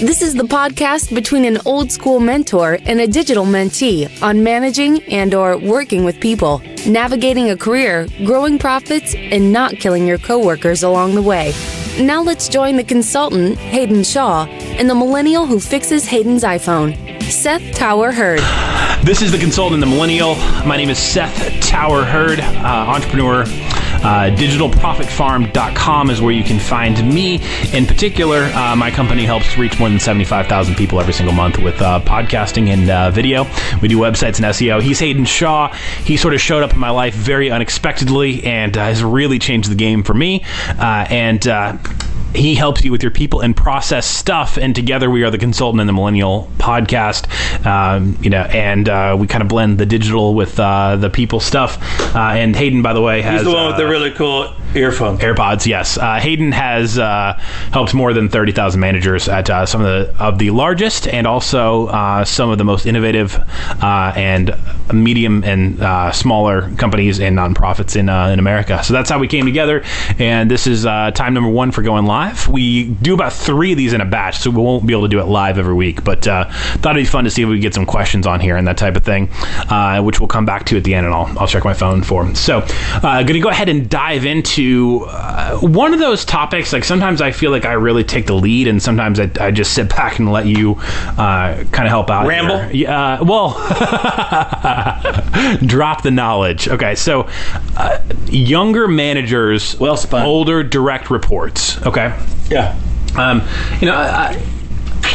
This is the podcast between an old school mentor and a digital mentee on managing and/or working with people, navigating a career, growing profits, and not killing your coworkers along the way. Now let's join the consultant, Hayden Shaw, and the millennial who fixes Hayden's iPhone, Seth Tower Hurd. This is the consultant, the millennial. My name is Seth Tower Hurd, entrepreneur. Digitalprofitfarm.com is where you can find me. In particular, my company helps reach more than 75,000 people every single month with podcasting and video. We do websites and SEO. He's Hayden Shaw. He sort of showed up in my life very unexpectedly and has really changed the game for me. He helps you with your people and process stuff, and together we are the Consultant and the Millennial podcast. We kind of blend the digital with the people stuff. And Hayden, by the way, has... He's the one with the really cool earphones. AirPods, yes. Hayden has helped more than 30,000 managers at some of the largest and also some of the most innovative and medium and smaller companies and nonprofits in America. So that's how we came together, and this is time number 1 for going live. We do about 3 of these in a batch, so we won't be able to do it live every week, but thought it'd be fun to see if we could get some questions on here and that type of thing, which we'll come back to at the end, and I'll check my phone for. So going to go ahead and dive into one of those topics. Like, sometimes I feel like I really take the lead, and sometimes I just sit back and let you kind of help out. Ramble? Here. Yeah, well, drop the knowledge. Okay, so younger managers, well spun. Older direct reports. Okay. Yeah.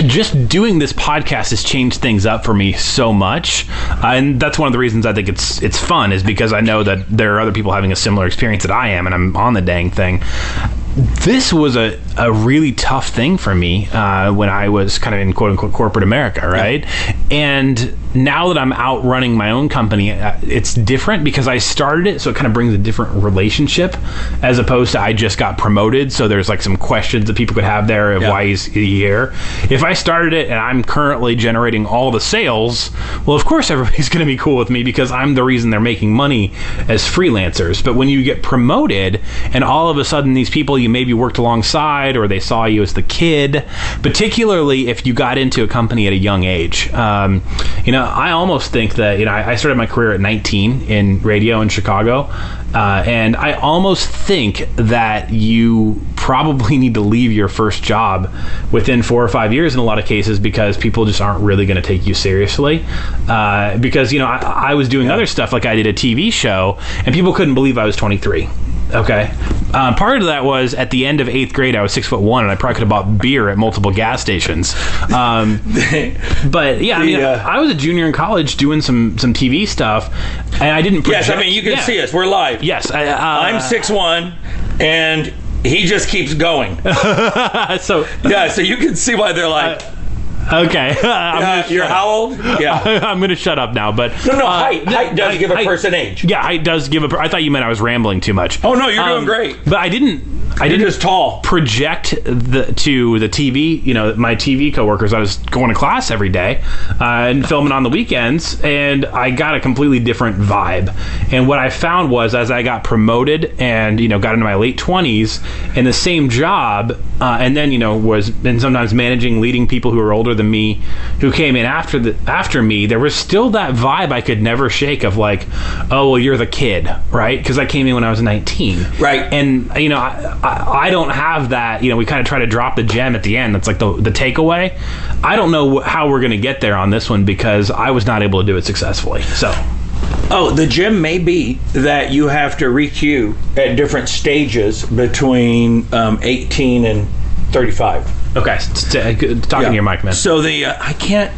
Just doing this podcast has changed things up for me so much, and that's one of the reasons I think it's fun, is because I know that there are other people having a similar experience that I am, and I'm on the dang thing. This was a really tough thing for me when I was kind of in quote-unquote corporate America, right? Yeah. And now that I'm out running my own company, it's different because I started it, so it kind of brings a different relationship as opposed to I just got promoted, so there's like some questions that people could have there of why he's here. If I started it and I'm currently generating all the sales, well, of course everybody's going to be cool with me because I'm the reason they're making money as freelancers. But when you get promoted and all of a sudden these people you maybe worked alongside or they saw you as the kid, particularly if you got into a company at a young age. I almost think that, I started my career at 19 in radio in Chicago, and I almost think that you probably need to leave your first job within 4 or 5 years in a lot of cases because people just aren't really going to take you seriously. Because, I was doing other stuff, like I did a TV show, and people couldn't believe I was 23. Okay. Part of that was at the end of 8th grade, I was 6'1", and I probably could have bought beer at multiple gas stations. But yeah, I was a junior in college doing some TV stuff, and I didn't project. Yes, you can see us. We're live. Yes. I'm 6'1", and he just keeps going. So you can see why they're like... Okay. You're how old? Yeah. I'm going to shut up now, but... No, height does give a person age. Yeah, height does give I thought you meant I was rambling too much. Oh, no, you're doing great. But I didn't just tall. Project to the TV, my TV coworkers. I was going to class every day and filming on the weekends, and I got a completely different vibe. And what I found was, as I got promoted and, got into my late 20s in the same job, and then, sometimes managing, leading people who were older than me, who came in after me, there was still that vibe I could never shake of like, oh, well, you're the kid, right? Because I came in when I was 19. Right. And, I don't have that, we kind of try to drop the gem at the end. That's like the takeaway. I don't know how we're going to get there on this one because I was not able to do it successfully. So. Oh, the gem may be that you have to reach you at different stages between 18 and 35. Okay, talking to your mic, man. So I can't.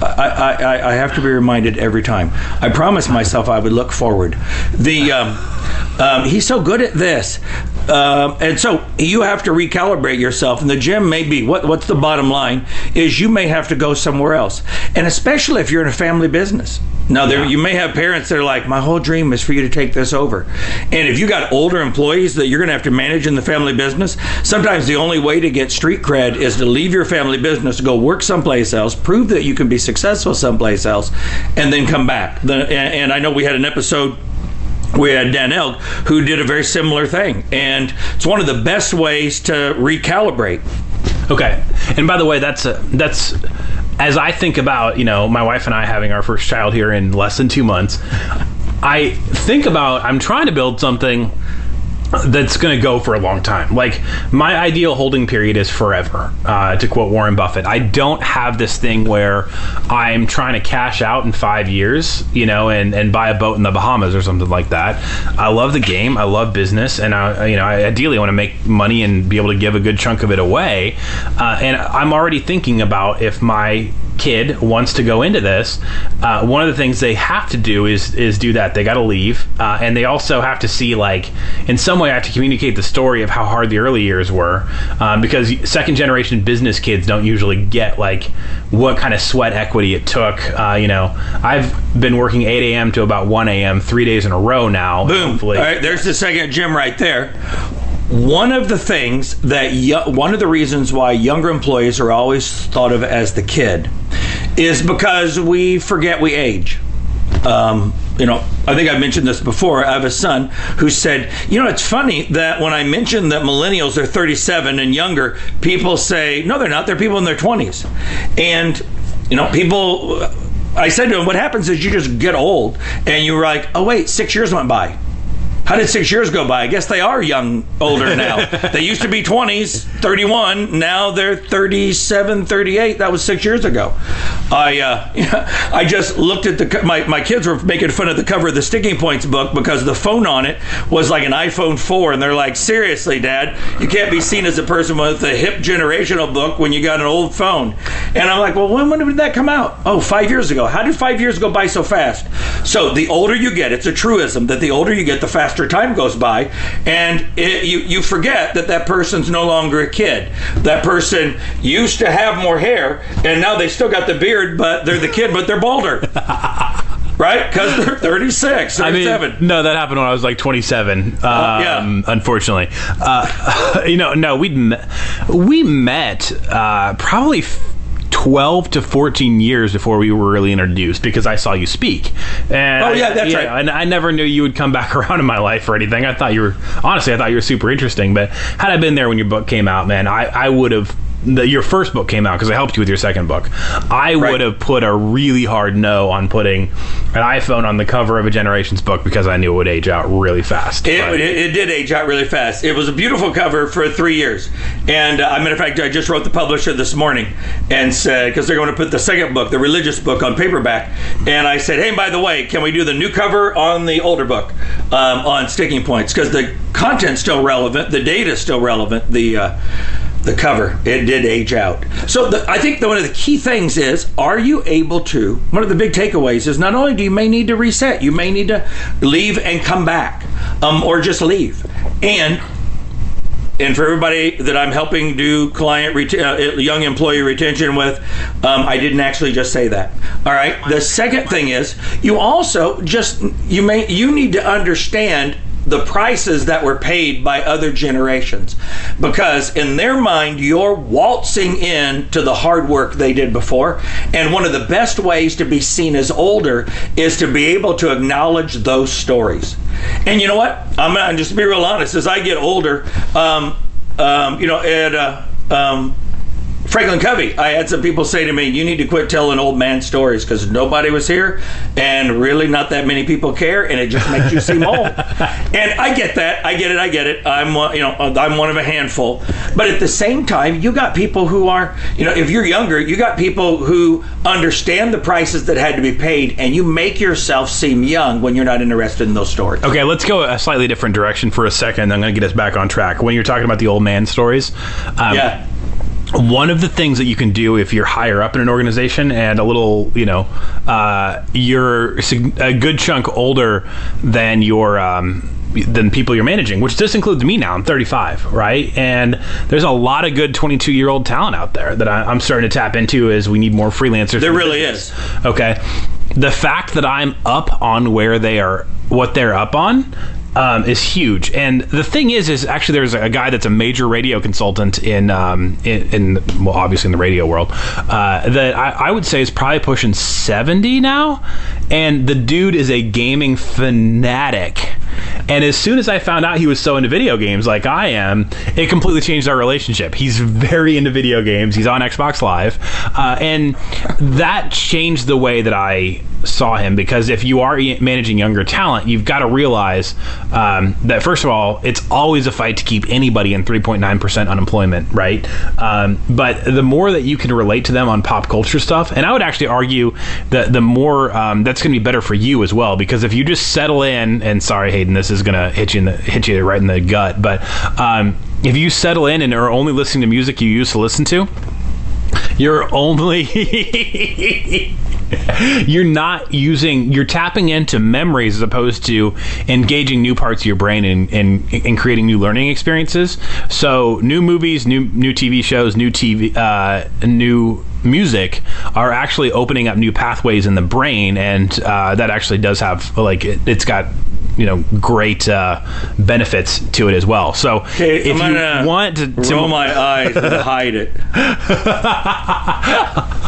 I have to be reminded every time. I promised myself I would look forward. He's so good at this. And so you have to recalibrate yourself, and the gym may be what's the bottom line is you may have to go somewhere else, and especially if you're in a family business. Now you may have parents that are like, my whole dream is for you to take this over, and if you got older employees that you're going to have to manage in the family business, sometimes the only way to get street cred is to leave your family business, go work someplace else, prove that you can be successful someplace else, and then come back. And I know we had an episode. We had Dan Elg, who did a very similar thing, and it's one of the best ways to recalibrate. Okay. And by the way, that's as I think about, my wife and I having our first child here in less than 2 months, I think about, I'm trying to build something that's going to go for a long time. Like, my ideal holding period is forever, to quote Warren Buffett. I don't have this thing where I'm trying to cash out in 5 years, and buy a boat in the Bahamas or something like that. I love the game. I love business. And I ideally want to make money and be able to give a good chunk of it away. And I'm already thinking about, if my kid wants to go into this, one of the things they have to do is do that. They got to leave, and they also have to see, like, in some way I have to communicate the story of how hard the early years were, because second generation business kids don't usually get, like, what kind of sweat equity it took. I've been working 8 a.m. to about 1 a.m. 3 days in a row now. Boom. Hopefully. All right, there's the second gym right there. One of the things one of the reasons why younger employees are always thought of as the kid is because we forget we age. I think I mentioned this before. I have a son who said, it's funny that when I mention that millennials are 37 and younger, people say, no, they're not. They're people in their 20s. And, I said to him, what happens is you just get old and you're like, oh, wait, 6 years went by. How did 6 years go by? I guess they are older now. They used to be 20s, 31. Now they're 37, 38. That was 6 years ago. I just looked at my kids were making fun of the cover of the Sticking Points book because the phone on it was like an iPhone 4. And they're like, seriously, Dad, you can't be seen as a person with a hip generational book when you got an old phone. And I'm like, well, when did that come out? Oh, 5 years ago. How did 5 years go by so fast? So the older you get, it's a truism that the older you get, the faster time goes by, and you forget that person's no longer a kid. That person used to have more hair, and now they still got the beard, but they're the kid, but they're balder. Right? Because they're 36, 37. No, that happened when I was like 27. Unfortunately. No, we met probably 12 to 14 years before we were really introduced, because I saw you speak. And that's right. And I never knew you would come back around in my life or anything. I thought you were super interesting. But had I been there when your book came out, man, I would have. Your first book came out because I helped you with your second book. I would have put a really hard no on putting an iPhone on the cover of a Generations book because I knew it would age out really fast. It did age out really fast. It was a beautiful cover for 3 years. And matter of fact, I just wrote the publisher this morning and said, because they're going to put the second book, the religious book, on paperback. And I said, hey, by the way, can we do the new cover on the older book on Sticking Points? Because the content's still relevant, the data's still relevant, the cover, it did age out. So I think one of the key things is, are you able to, one of the big takeaways is, not only do you may need to reset, you may need to leave and come back, or just leave. And for everybody that I'm helping do young employee retention with, I didn't actually just say that. All right. The second thing is, you also you need to understand the prices that were paid by other generations, because in their mind you're waltzing in to the hard work they did before, and one of the best ways to be seen as older is to be able to acknowledge those stories. And you know what, I'm gonna just be real honest, as I get older, Franklin Covey, I had some people say to me, you need to quit telling old man stories because nobody was here and really not that many people care, and it just makes you seem old. And I get that. I get it. I'm one of a handful. But at the same time, you got people who are, if you're younger, you got people who understand the prices that had to be paid, and you make yourself seem young when you're not interested in those stories. Okay, let's go a slightly different direction for a second. I'm going to get us back on track. When you're talking about the old man stories, one of the things that you can do if you're higher up in an organization and a little, you're a good chunk older than than people you're managing, which just includes me now. I'm 35, right? And there's a lot of good 22-year-old talent out there that I'm starting to tap into as we need more freelancers. There really is. Okay. The fact that I'm up on what they're up on, is huge. And the thing is actually there's a guy that's a major radio consultant in obviously in the radio world, that I would say is probably pushing 70 now. And the dude is a gaming fanatic. And as soon as I found out he was so into video games like I am, it completely changed our relationship. He's very into video games. He's on Xbox Live. And that changed the way that I saw him, because if you are managing younger talent, you've got to realize that, first of all, it's always a fight to keep anybody in 3.9% unemployment, right? But the more that you can relate to them on pop culture stuff, and I would actually argue that the more that's going to be better for you as well, because if you just settle in, and sorry, Hayden, this is going to hit you right in the gut, but if you settle in and are only listening to music you used to listen to, you're tapping into memories as opposed to engaging new parts of your brain and creating new learning experiences. So new movies, new TV shows, new music are actually opening up new pathways in the brain, and that actually does have, it's got great benefits to it as well. So if you want to roll my eyes and hide it.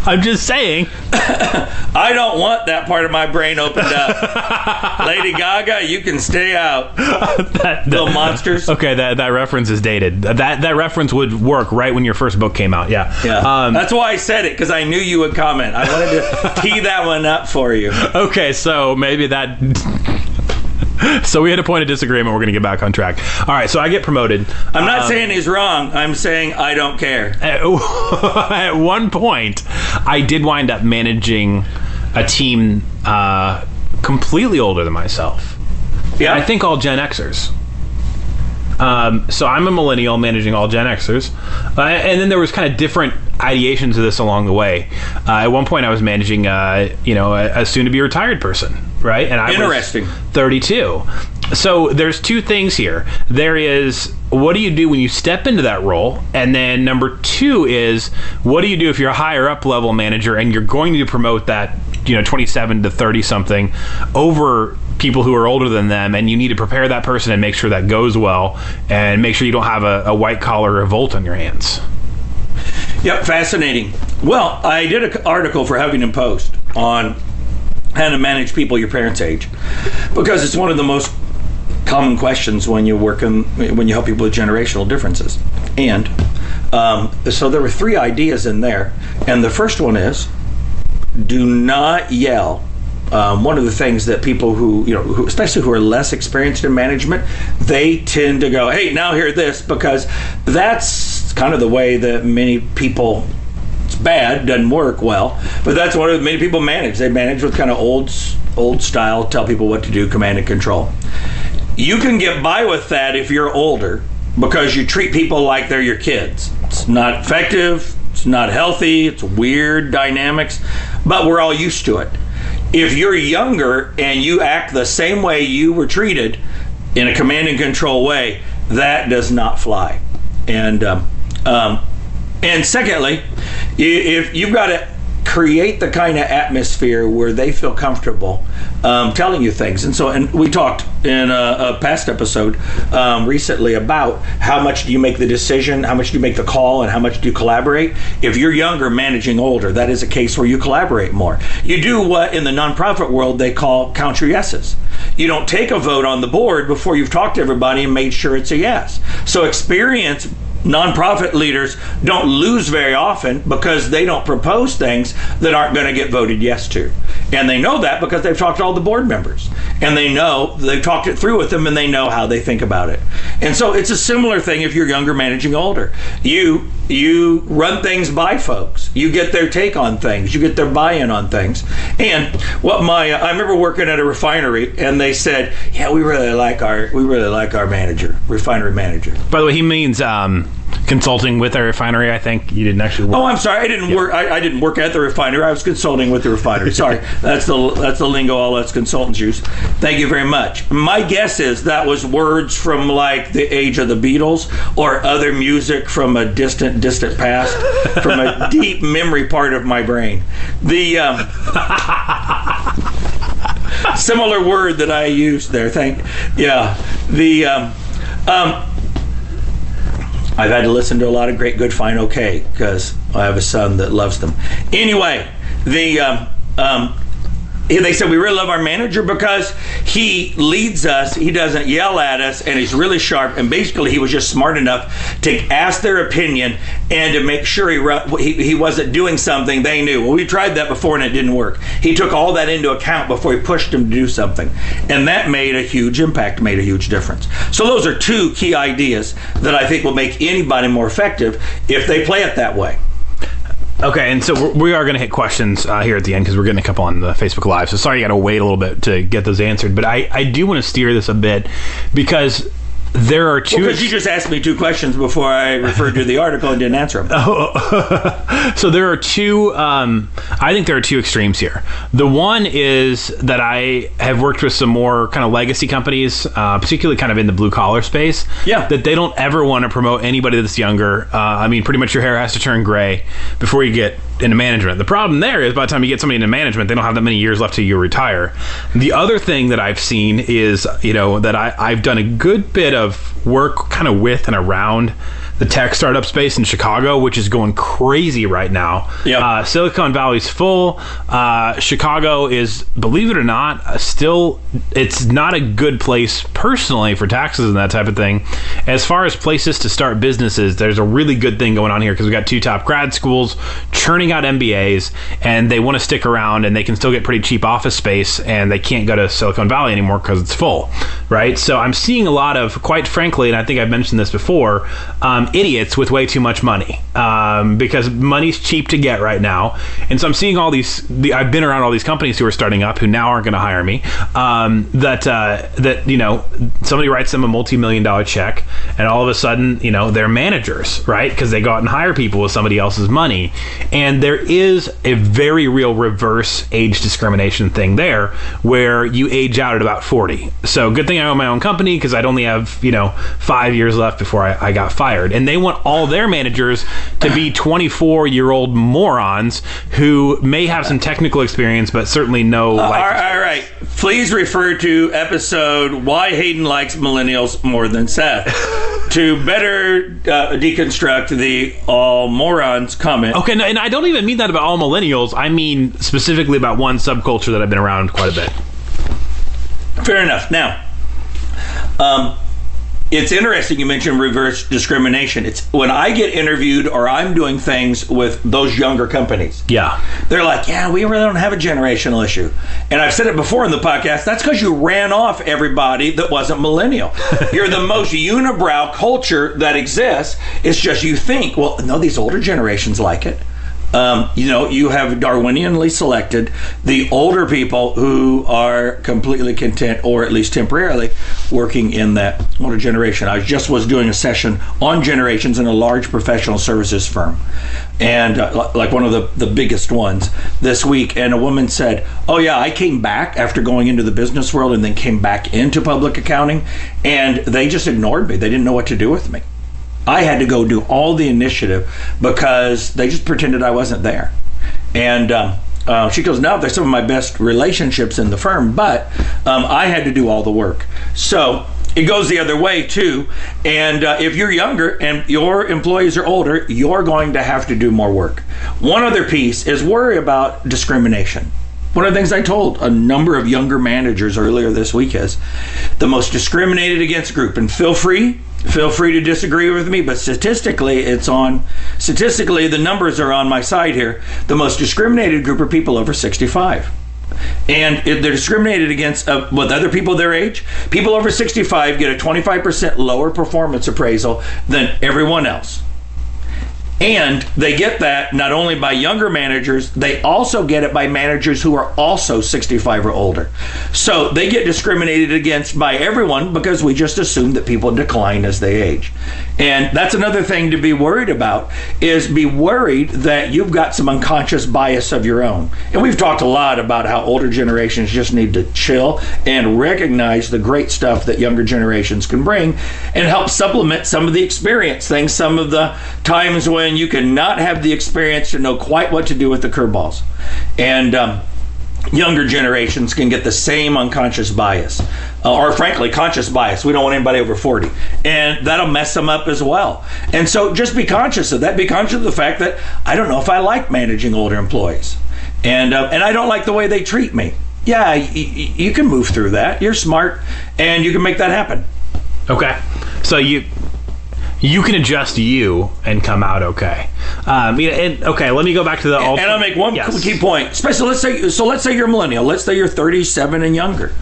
I'm just saying. I don't want that part of my brain opened up. Lady Gaga, you can stay out. Little monsters. Okay, that reference is dated. That reference would work right when your first book came out. Yeah. That's why I said it, because I knew you would comment. I wanted to tee that one up for you. Okay, so maybe that. So we had a point of disagreement. We're going to get back on track. All right, so I get promoted. I'm not saying he's wrong. I'm saying I don't care. At one point, I did wind up managing a team completely older than myself. Yeah, I think all Gen Xers. So I'm a millennial managing all Gen Xers. And then there was kind of different ideations of this along the way. At one point, I was managing, a soon-to-be retired person, right? And I was 32. So there's two things here. There is, what do you do when you step into that role? And then number two is, what do you do if you're a higher up level manager and you're going to promote that 27 to 30 something over people who are older than them, and you need to prepare that person and make sure that goes well, and make sure you don't have a white collar revolt on your hands. Yep, fascinating. Well, I did an article for Huffington Post on how to manage people your parents' age, because it's one of the most common questions when you help people with generational differences. And so there were 3 ideas in there, and the first one is, do not yell. One of the things that people who especially who are less experienced in management, they tend to go, hey, now hear this, because that's kind of the way that many people, it's bad, doesn't work well, but that's what many people manage. They manage with kind of old style, tell people what to do, command and control. You can get by with that if you're older, because you treat people like they're your kids. It's not effective, it's not healthy, it's weird dynamics, but we're all used to it. If you're younger and you act the same way you were treated in a command and control way, that does not fly. And secondly, if you've got to create the kind of atmosphere where they feel comfortable telling you things. And we talked in a past episode recently about how much do you make the decision, how much do you make the call, and how much do you collaborate. If you're younger managing older, that is a case where you collaborate more. You do what in the nonprofit world they call count your yeses. You don't take a vote on the board before you've talked to everybody and made sure it's a yes. So experienced nonprofit leaders don't lose very often because they don't propose things that aren't going to get voted yes to. And they know that because they've talked to all the board members. And they know, they've talked it through with them, and they know how they think about it. And so it's a similar thing if you're younger managing older. You run things by folks. You get their take on things. You get their buy-in on things. And I remember working at a refinery, and they said, yeah, we really like our refinery manager. By the way, he means consulting with a refinery. I think you didn't actually work. Oh, I'm sorry. I didn't work. I didn't work at the refinery. I was consulting with the refinery. Sorry, that's the lingo all us consultants use. Thank you very much. My guess is that was words from like the age of the Beatles or other music from a distant past, from a deep memory part of my brain. The similar word that I used there. I've had to listen to a lot of Great, Good, Fine, Okay, because I have a son that loves them. Anyway, They said, we really love our manager because he leads us, he doesn't yell at us, and he's really sharp. And basically, he was just smart enough to ask their opinion and to make sure he wasn't doing something they knew. Well, we tried that before and it didn't work. He took all that into account before he pushed them to do something. And that made a huge impact, made a huge difference. So those are two key ideas that I think will make anybody more effective if they play it that way. Okay, and so we are going to hit questions here at the end because we're getting a couple on the Facebook Live. So sorry you got to wait a little bit to get those answered. But I do want to steer this a bit because there are two... Because you just asked me two questions before I referred to the article and didn't answer them. So there are two... I think there are two extremes here. The one is that I have worked with some more kind of legacy companies, particularly kind of in the blue-collar space, that they don't ever want to promote anybody that's younger. I mean, pretty much your hair has to turn gray before you get into management. The problem there is by the time you get somebody into management, they don't have that many years left till you retire. The other thing that I've seen is, that I've done a good bit of work kind of with and around the tech startup space in Chicago, which is going crazy right now. Yep. Silicon Valley's full. Chicago is, believe it or not, still, it's not a good place personally for taxes and that type of thing. As far as places to start businesses, there's a really good thing going on here because we've got two top grad schools churning out MBAs, and they want to stick around, and they can still get pretty cheap office space, and they can't go to Silicon Valley anymore because it's full, right? So I'm seeing a lot of, quite frankly, and I think I've mentioned this before, idiots with way too much money because money's cheap to get right now. And so I'm seeing all I've been around all these companies who are starting up who now aren't going to hire me, that somebody writes them a multi-million-dollar check and all of a sudden, they're managers, right? Because they go out and hire people with somebody else's money. And there is a very real reverse age discrimination thing there where you age out at about 40. So good thing I own my own company because I'd only have, 5 years left before I got fired. And they want all their managers to be 24-year-old morons who may have some technical experience, but certainly no life experience. All right. Please refer to episode Why Hayden Likes Millennials More Than Seth to better deconstruct the all morons comment. Okay, and I don't even mean that about all millennials. I mean specifically about one subculture that I've been around quite a bit. Fair enough. Now, it's interesting you mentioned reverse discrimination. It's when I get interviewed or I'm doing things with those younger companies. Yeah. They're like, yeah, we really don't have a generational issue. And I've said it before in the podcast, that's because you ran off everybody that wasn't millennial. You're the most unibrow culture that exists. It's just you think, well, no, these older generations like it. You have Darwinianly selected the older people who are completely content, or at least temporarily, working in that older generation. I just was doing a session on generations in a large professional services firm, and like one of the biggest ones this week. And a woman said, "Oh yeah, I came back after going into the business world and then came back into public accounting, and they just ignored me. They didn't know what to do with me. I had to go do all the initiative because they just pretended I wasn't there." And she goes, "No, they're some of my best relationships in the firm, but I had to do all the work." So it goes the other way too. And if you're younger and your employees are older, you're going to have to do more work. One other piece is worry about discrimination. One of the things I told a number of younger managers earlier this week is the most discriminated against group, and feel free to disagree with me, but statistically the numbers are on my side here. The most discriminated group are people over 65. And if they're discriminated against with other people their age, people over 65 get a 25% lower performance appraisal than everyone else. And they get that not only by younger managers, they also get it by managers who are also 65 or older. So they get discriminated against by everyone because we just assume that people decline as they age. And that's another thing to be worried about, is be worried that you've got some unconscious bias of your own. And we've talked a lot about how older generations just need to chill and recognize the great stuff that younger generations can bring and help supplement some of the experience things, some of the times when you cannot have the experience to know quite what to do with the curveballs. And younger generations can get the same unconscious bias, or frankly, conscious bias. We don't want anybody over 40. And that'll mess them up as well. And so just be conscious of that. Be conscious of the fact that I don't know if I like managing older employees. And I don't like the way they treat me. yeah, you can move through that. You're smart, and you can make that happen. Okay. So you can adjust you and come out okay. Okay, let me go back to the... And I'll make one key point. Especially, let's say you're a millennial. Let's say you're 37 and younger.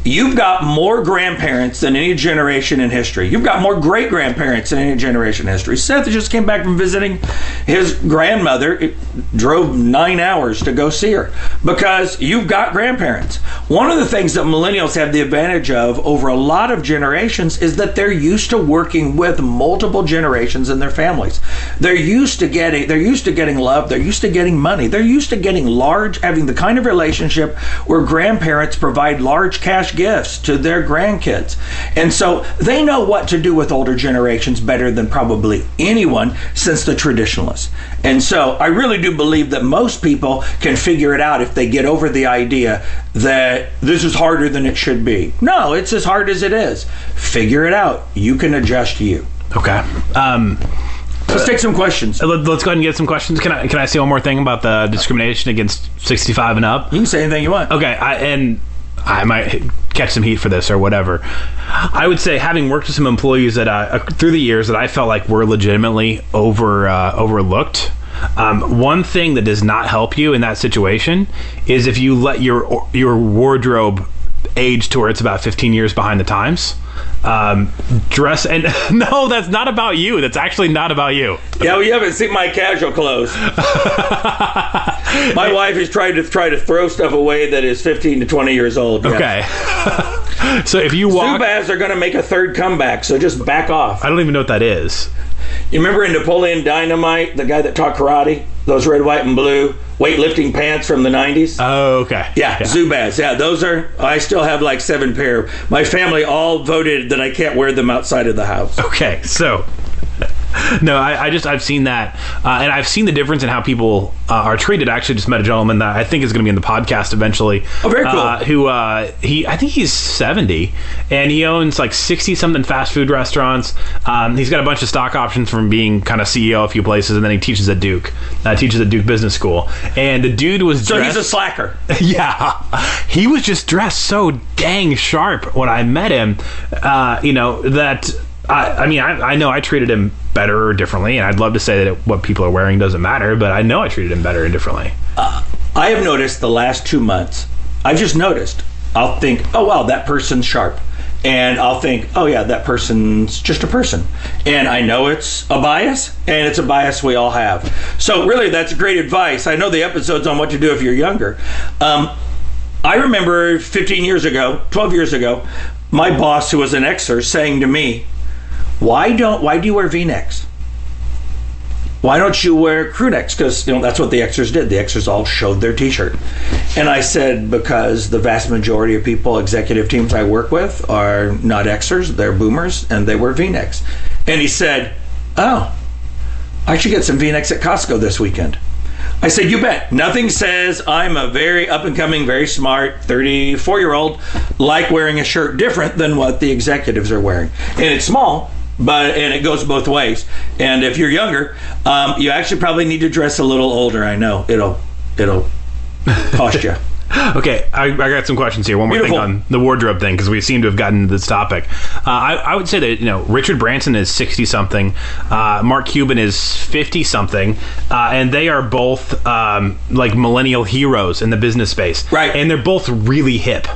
You've got more grandparents than any generation in history. You've got more great-grandparents than any generation in history. Seth just came back from visiting his grandmother. It drove 9 hours to go see her because you've got grandparents. One of the things that millennials have the advantage of over a lot of generations is that they're used to working with multiple generations in their families. They're used to getting love. They're used to getting money. They're used to having the kind of relationship where grandparents provide large cash gifts to their grandkids. And so they know what to do with older generations better than probably anyone since the traditionalists. And so I really do believe that most people can figure it out if they get over the idea that this is harder than it should be. No, it's as hard as it is. Figure it out. You can adjust you. Okay. Let's take some questions. Let's go ahead and get some questions. Can I say one more thing about the discrimination against 65 and up? You can say anything you want. Okay. I might catch some heat for this or whatever. I would say, having worked with some employees that through the years that I felt like were legitimately overlooked. One thing that does not help you in that situation is if you let your wardrobe age to where it's about 15 years behind the times. Dress and no, that's not about you. That's actually not about you. Yeah, well, you haven't seen my casual clothes. My wife is trying to throw stuff away that is 15 to 20 years old. Yeah. Okay. So if you walk, Zubaz are going to make a third comeback. So just back off. I don't even know what that is. You remember in Napoleon Dynamite, the guy that taught karate, those red, white, and blue weightlifting pants from the 90s? Oh, okay. Yeah, Zubaz. Yeah, those are, I still have like 7 pair. My family all voted that I can't wear them outside of the house. Okay, so... No, I've seen that, and I've seen the difference in how people are treated. I actually just met a gentleman that I think is going to be in the podcast eventually. Oh, very cool. I think he's 70, and he owns like 60 something fast food restaurants. He's got a bunch of stock options from being kind of CEO a few places, and then he teaches at Duke. Teaches at Duke Business School, and the dude was so he's a slacker. Yeah, he was just dressed so dang sharp when I met him. I know I treated him better or differently, and I'd love to say that what people are wearing doesn't matter, but I know I treated him better and differently. I have noticed the last 2 months, I've just noticed, I'll think, oh, wow, that person's sharp. And I'll think, oh, yeah, that person's just a person. And I know it's a bias, and it's a bias we all have. So really, that's great advice. I know the episode's on what to do if you're younger. I remember 15 years ago, 12 years ago, my boss, who was an Xer, saying to me, why do you wear V-necks? Why don't you wear crew necks? Because that's what the Xers did. The Xers all showed their t-shirt. And I said, because the vast majority of people, executive teams I work with, are not Xers, they're boomers, and they wear V-necks. And he said, oh, I should get some V-necks at Costco this weekend. I said, you bet. Nothing says I'm a very up-and-coming, very smart 34-year-old like wearing a shirt different than what the executives are wearing. And it's small, and it goes both ways. And if you're younger, you actually probably need to dress a little older. I know it'll cost you. Okay, I got some questions here. One more thing on the wardrobe thing, because we seem to have gotten to this topic. I would say that Richard Branson is 60-something, Mark Cuban is 50-something, and they are both like millennial heroes in the business space. Right. And they're both really hip.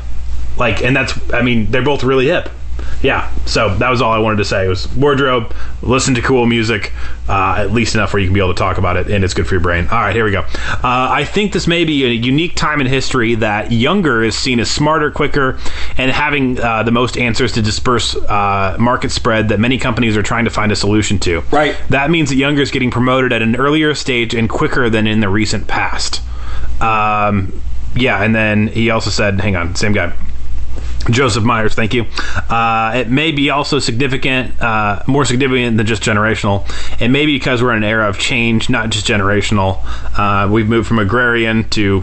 They're both really hip. Yeah, so that was all I wanted to say. It was wardrobe, listen to cool music, at least enough where you can be able to talk about it, and it's good for your brain. All right, here we go. I think this may be a unique time in history that younger is seen as smarter, quicker, and having the most answers to disperse market spread that many companies are trying to find a solution to. Right. That means that younger is getting promoted at an earlier stage and quicker than in the recent past. And then he also said, hang on, same guy. Joseph Myers, thank you. It may be also significant, more significant than just generational. It may be because we're in an era of change, not just generational. We've moved from agrarian to,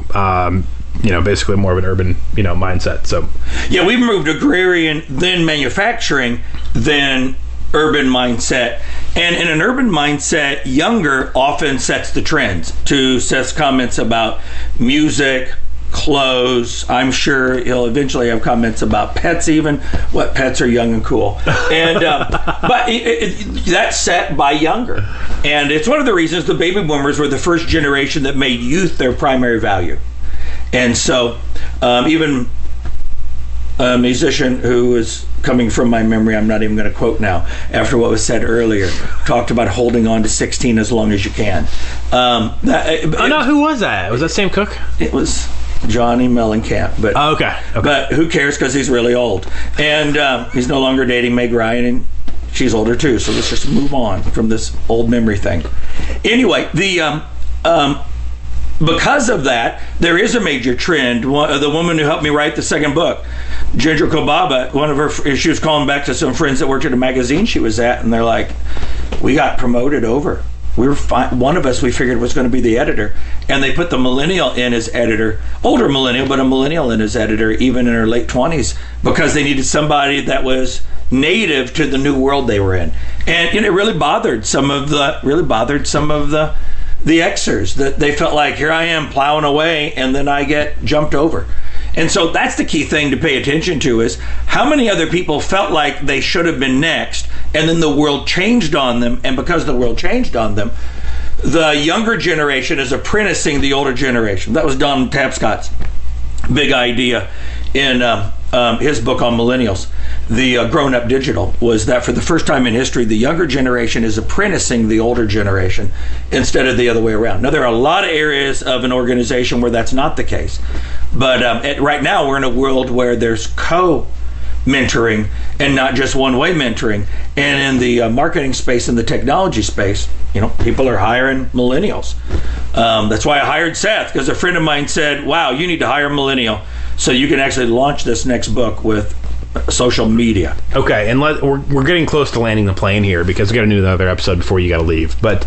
basically more of an urban, mindset. So, yeah, we've moved agrarian, then manufacturing, then urban mindset. And in an urban mindset, younger often sets the trends. To Seth's comments about music, clothes. I'm sure he'll eventually have comments about pets, even what pets are young and cool. And but that's set by younger, and it's one of the reasons the baby boomers were the first generation that made youth their primary value. And so even a musician who is coming from my memory, I'm not even going to quote now, after what was said earlier, talked about holding on to 16 as long as you can. Who was that? Was that Sam Cooke? It was Johnny Mellencamp. But okay. But who cares, because he's really old. And he's no longer dating Meg Ryan, and she's older too, so let's just move on from this old memory thing. Anyway, because of that, there is a major trend. The woman who helped me write the second book, Ginger Kobaba, she was calling back to some friends that worked at a magazine she was at, and they're like, we got promoted over. We were one of us we figured was going to be the editor, and they put the millennial in as editor, older millennial, but a millennial in as editor, even in her late 20s, because they needed somebody that was native to the new world they were in. And it really bothered some of the Xers, that they felt like, here I am plowing away and then I get jumped over. And so that's the key thing to pay attention to, is how many other people felt like they should have been next, and then the world changed on them, and because the world changed on them, the younger generation is apprenticing the older generation. That was Don Tapscott's big idea in his book on millennials, The Grown-Up Digital, was that for the first time in history, the younger generation is apprenticing the older generation instead of the other way around. Now, there are a lot of areas of an organization where that's not the case. But right now, we're in a world where there's co-mentoring and not just one-way mentoring. And in the marketing space and the technology space, people are hiring millennials. That's why I hired Seth, because a friend of mine said, wow, you need to hire a millennial so you can actually launch this next book with social media. Okay, and we're getting close to landing the plane here, because we got to do another episode before you got to leave. But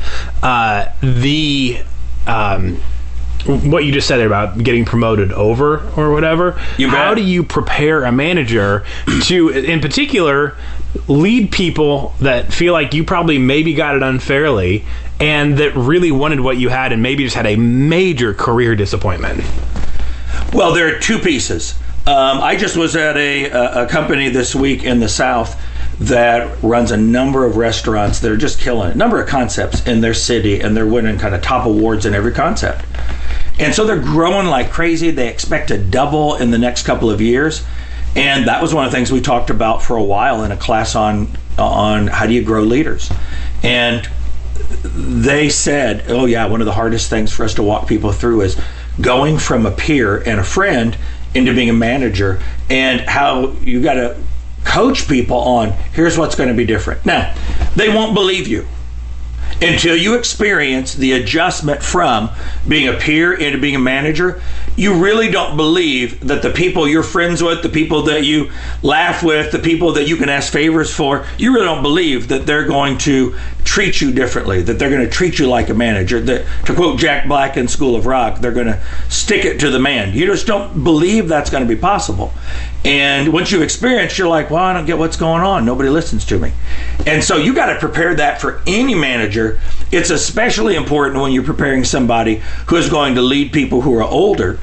what you just said there about getting promoted over or whatever, how do you prepare a manager to, in particular, lead people that feel like you probably maybe got it unfairly and that really wanted what you had and maybe just had a major career disappointment? Well, there are two pieces. I just was at a company this week in the South that runs a number of restaurants that are just killing it, a number of concepts in their city, and they're winning kind of top awards in every concept. And so they're growing like crazy. They expect to double in the next couple of years. And that was one of the things we talked about for a while in a class on how do you grow leaders. And they said, oh yeah, one of the hardest things for us to walk people through is going from a peer and a friend into being a manager, and how you got to coach people on, here's what's going to be different. Now, they won't believe you until you experience the adjustment from being a peer into being a manager. You really don't believe that the people you're friends with, the people that you laugh with, the people that you can ask favors for, you really don't believe that they're going to treat you differently, that they're going to treat you like a manager, that, to quote Jack Black in School of Rock, they're going to stick it to the man. You just don't believe that's going to be possible. And once you've experienced, you're like, well, I don't get what's going on. Nobody listens to me. And so you got to prepare that for any manager. It's especially important when you're preparing somebody who is going to lead people who are older.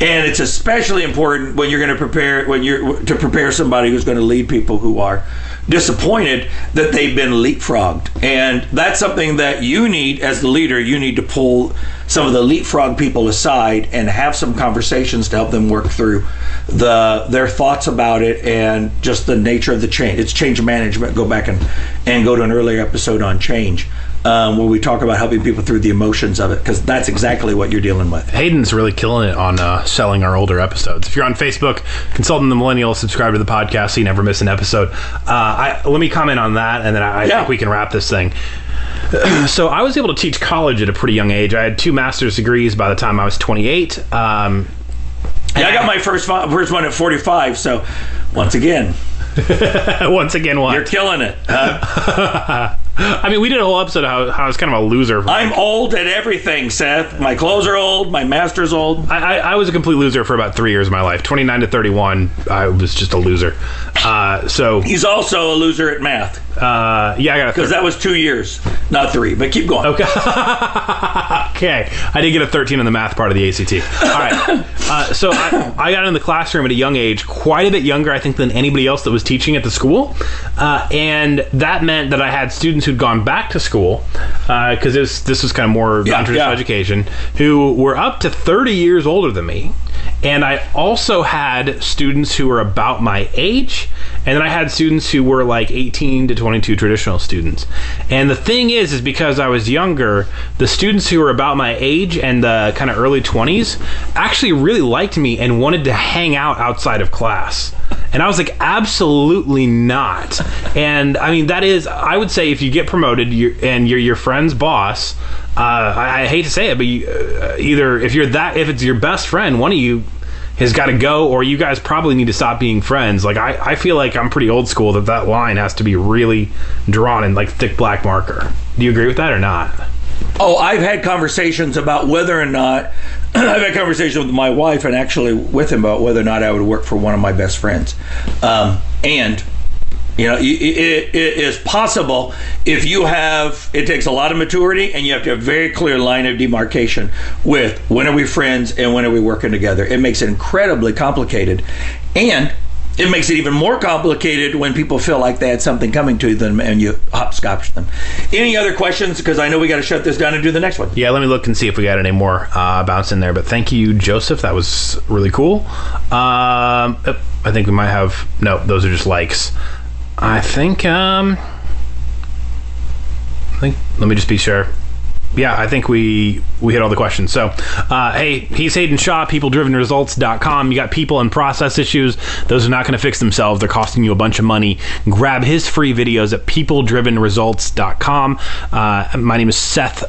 And it's especially important when you're going to prepare somebody who's going to lead people who are disappointed that they've been leapfrogged. And that's something that you need as the leader. You need to pull some of the leapfrog people aside and have some conversations to help them work through their thoughts about it and just the nature of the change. It's change management. Go back and go to an earlier episode on change, where we talk about helping people through the emotions of it, because that's exactly what you're dealing with. Hayden's really killing it on selling our older episodes. If you're on Facebook, Consulting the Millennial, subscribe to the podcast so you never miss an episode. Let me comment on that, and then I think we can wrap this thing. So I was able to teach college at a pretty young age. I had 2 master's degrees by the time I was 28. I got my first one at 45, so once again... Once again, what? You're killing it. I mean, we did a whole episode of how I was kind of a loser. I'm old at everything, Seth. My clothes are old. My master's old. I was a complete loser for about 3 years of my life. 29 to 31, I was just a loser. So he's also a loser at math. Yeah, I got because that was 2 years, not 3. But keep going. Okay. Okay. I did get a 13 in the math part of the ACT. All right. So I got in the classroom at a young age, quite a bit younger, I think, than anybody else that was teaching at the school. And that meant that I had students who'd gone back to school, because this was kind of more non-traditional education, who were up to 30 years older than me. And I also had students who were about my age, and then I had students who were like 18 to 22 traditional students. And the thing is because I was younger, the students who were about my age and the kind of early 20s actually really liked me and wanted to hang out outside of class. And I was like, absolutely not. And I mean, that is, I would say, if you get promoted and you're your friend's boss, I hate to say it, but either if it's your best friend, one of you has got to go, or you guys probably need to stop being friends. Like, I feel like I'm pretty old school that line has to be really drawn in like thick black marker. Do you agree with that or not? Oh, I've had conversations about whether or not I've had conversations with my wife and actually with him about whether or not I would work for one of my best friends. And you know, it is possible if you have, it takes a lot of maturity, and you have to have a very clear line of demarcation with when are we friends and when are we working together. It makes it incredibly complicated. And it makes it even more complicated when people feel like they had something coming to them and you hopscotch them. Any other questions? Because I know we got to shut this down and do the next one. Yeah, let me look and see if we got any more bounce in there. But thank you, Joseph. That was really cool. I think we might have, no, those are just likes. I think, let me just be sure. Yeah, I think we hit all the questions. So, hey, he's Hayden Shaw, peopledrivenresults.com. You got people and process issues. Those are not going to fix themselves. They're costing you a bunch of money. Grab his free videos at peopledrivenresults.com. My name is Seth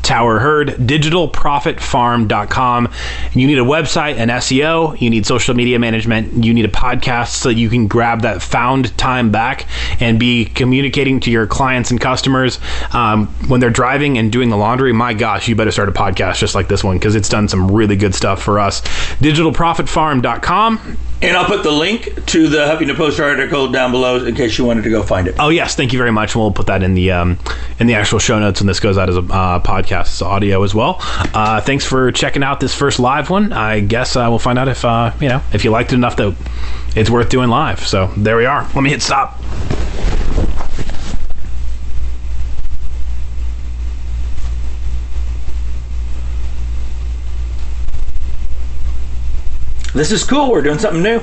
Tower Hurd, digitalprofitfarm.com. You need a website and SEO. You need social media management. You need a podcast so you can grab that found time back and be communicating to your clients and customers when they're driving and doing the laundry. My gosh, you better start a podcast just like this one, because it's done some really good stuff for us. digitalprofitfarm.com. And I'll put the link to the Huffington Post article down below in case you wanted to go find it. Oh, yes. Thank you very much. We'll put that in the actual show notes when this goes out as a podcast. It's audio as well. Thanks for checking out this first live one. I guess we'll find out if you liked it enough that it's worth doing live. So there we are. Let me hit stop. This is cool. We're doing something new.